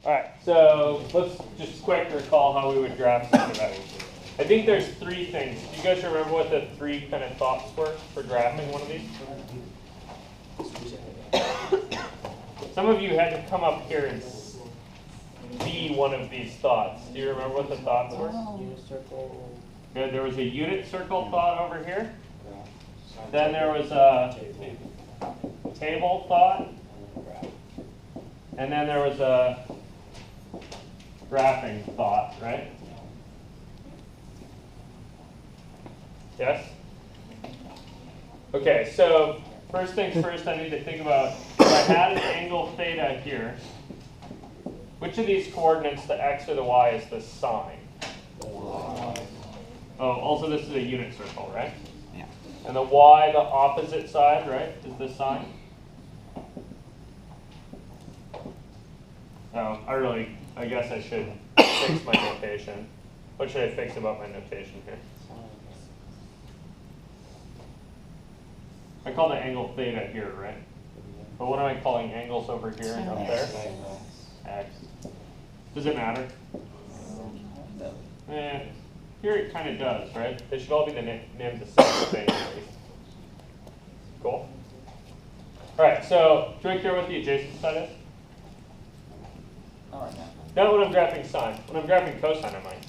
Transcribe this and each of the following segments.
All right, so let's just quick recall how we would graph something like that. I think there's three things. Do you guys remember what the three kind of thoughts were for graphing one of these? Some of you had to come up here and be one of these thoughts. Do you remember what the thoughts were? Unit circle. Good. There was a unit circle thought over here. Then there was a table thought. And then there was a graphing thought, right? Yes? Okay, so first things first, I need to think about, if I had an angle theta here, which of these coordinates, the x or the y, is the sine? Oh, also this is a unit circle, right? Yeah. And the y, the opposite side, right, is the sine? Oh, I guess I should fix my notation. What should I fix about my notation here? I call the angle theta here, right? But what am I calling angles over here and up there? X. Does it matter? Here it kind of does, right? They should all be named the same thing at least. Cool. All right, so do I care what the adjacent side is? Not when I'm graphing sine. When I'm graphing cosine, I might.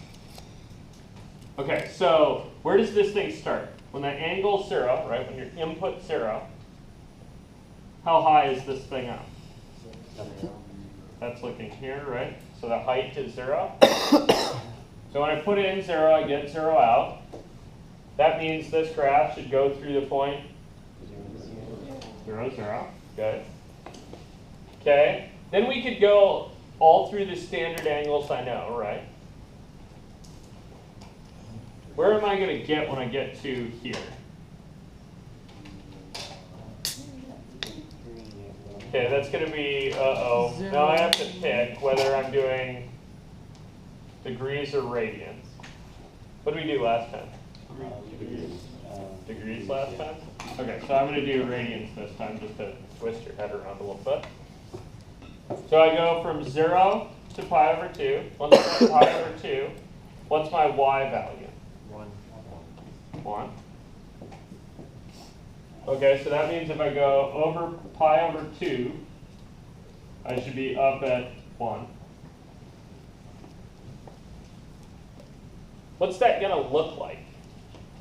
Okay, so where does this thing start? When the angle's 0, right, when your input 0, how high is this thing up? That's looking here, right? So the height is 0. So when I put in 0, I get 0 out. That means this graph should go through the point 0, 0. Good. Okay, then we could go all through the standard angles I know, right? Where am I going to get when I get to here? Okay, that's going to be, uh-oh. Now I have to pick whether I'm doing degrees or radians. What did we do last time? Degrees last time? Okay, so I'm going to do radians this time just to twist your head around a little bit. So I go from 0 to pi over 2. Once I'm at pi over 2, what's my y value? 1. Okay, so that means if I go over pi over 2, I should be up at 1. What's that going to look like?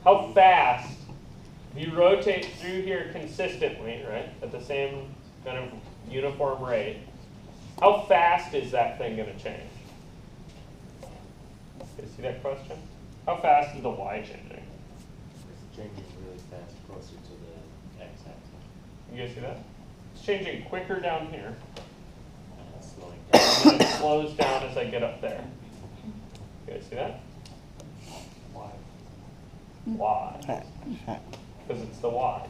How fast, if you rotate through here consistently, right, at the same kind of uniform rate, how fast is that thing going to change? You see that question? How fast is the y changing? It's changing really fast closer to the x-axis. You guys see that? It's changing quicker down here. It's slowing down. And then it slows down as I get up there. You guys see that? Why? Why? Because it's the y.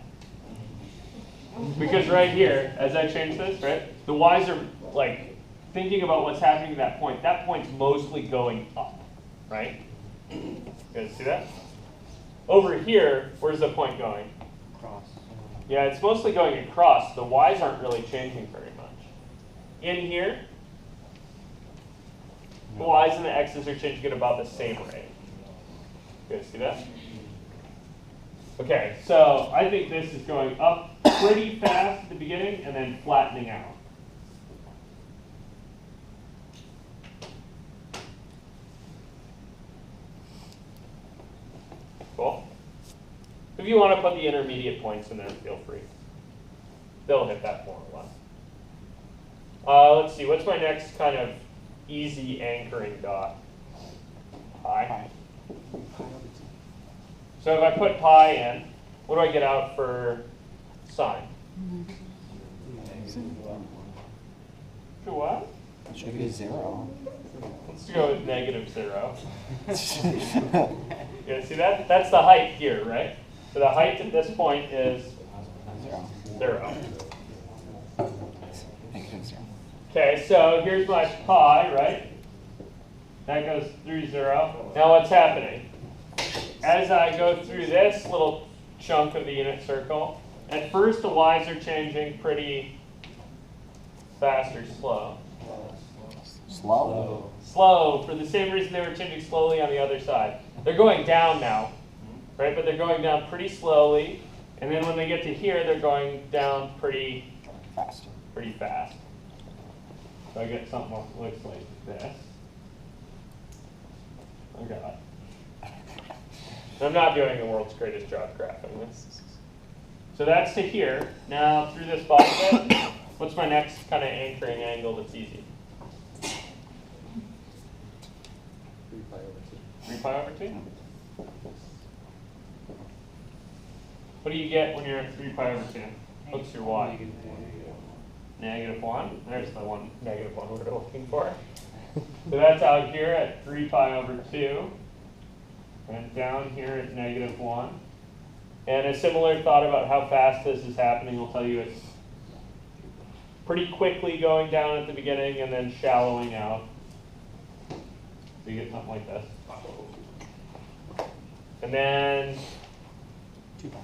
Because right here, as I change this, right, the y's are like thinking about what's happening at that point. That point's mostly going up, right? You guys see that? Over here, where's the point going? Cross. Yeah, it's mostly going across. The y's aren't really changing very much. In here, the y's and the x's are changing at about the same rate. You guys see that? Okay, so I think this is going up pretty fast at the beginning and then flattening out. Cool. If you want to put the intermediate points in there, feel free. They'll hit that more or less. Let's see, what's my next kind of easy anchoring dot? Pi. So if I put pi in, what do I get out for sine? For what? It should be 0. Let's go with -0. Yeah, see that? That's the height here, right? So the height at this point is 0. -0. Okay, so here's my pi, right? That goes through 0. Now what's happening? As I go through this little chunk of the unit circle, at first the y's are changing pretty fast or slow. Slow. Slow, for the same reason they were changing slowly on the other side. They're going down now, right? But they're going down pretty slowly. And then when they get to here, they're going down pretty fast. So I get something that looks like this. Oh God. I'm not doing the world's greatest job graphing this. So that's to here. Now through this bottom bit, what's my next kind of anchoring angle that's easy? 3 pi over 2. 3 pi over 2? What do you get when you're at 3 pi over 2? What's your y? Negative 1. There's the one negative 1 we were looking for. So that's out here at 3 pi over 2. And down here at negative 1. And a similar thought about how fast this is happening will tell you it's pretty quickly going down at the beginning and then shallowing out. So you get something like this. And then 2 pi.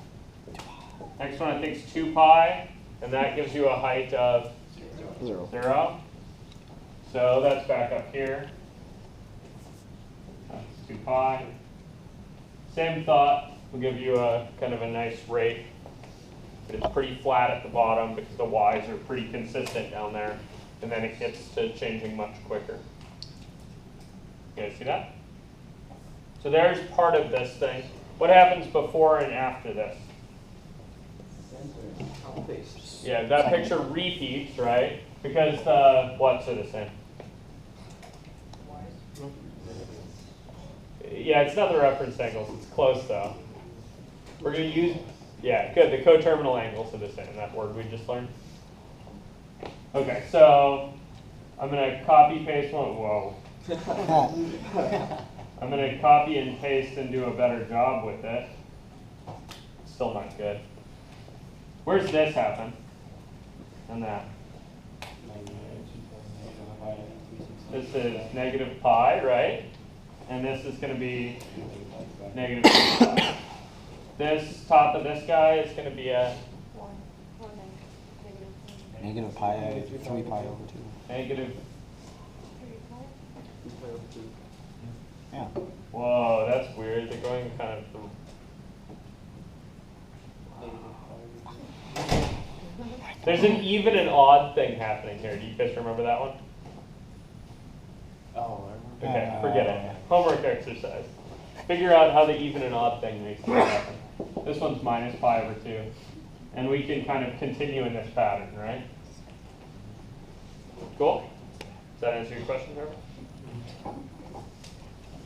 next one I think is 2 pi. And that gives you a height of 0. 0. So that's back up here. That's 2 pi. Same thought. We'll give you a kind of a nice rate. It's pretty flat at the bottom because the y's are pretty consistent down there. And then it gets to changing much quicker. You guys see that? So there's part of this thing. What happens before and after this? Yeah, that picture repeats, right? Because the what's are the same. Yeah, it's not the reference angles. It's close though. We're going to use, yeah, good. The coterminal angles are the same. That word we just learned. Okay, so I'm going to copy paste one. Whoa. I'm going to copy and paste and do a better job with it. Still not good. Where's this happen? And that. This is negative pi, right? And this is going to be negative 2 pi. This top of this guy is going to be a Negative pi, 3 pi over 2. negative. Yeah. Whoa, that's weird. They're going kind of. There's an even and odd thing happening here. Do you guys remember that one? Oh, I remember. Okay, forget it. Homework exercise. Figure out how the even and odd thing makes it happen. This one's minus pi over 2. And we can kind of continue in this pattern, right? Cool? Does that answer your question, Trevor?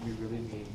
You really mean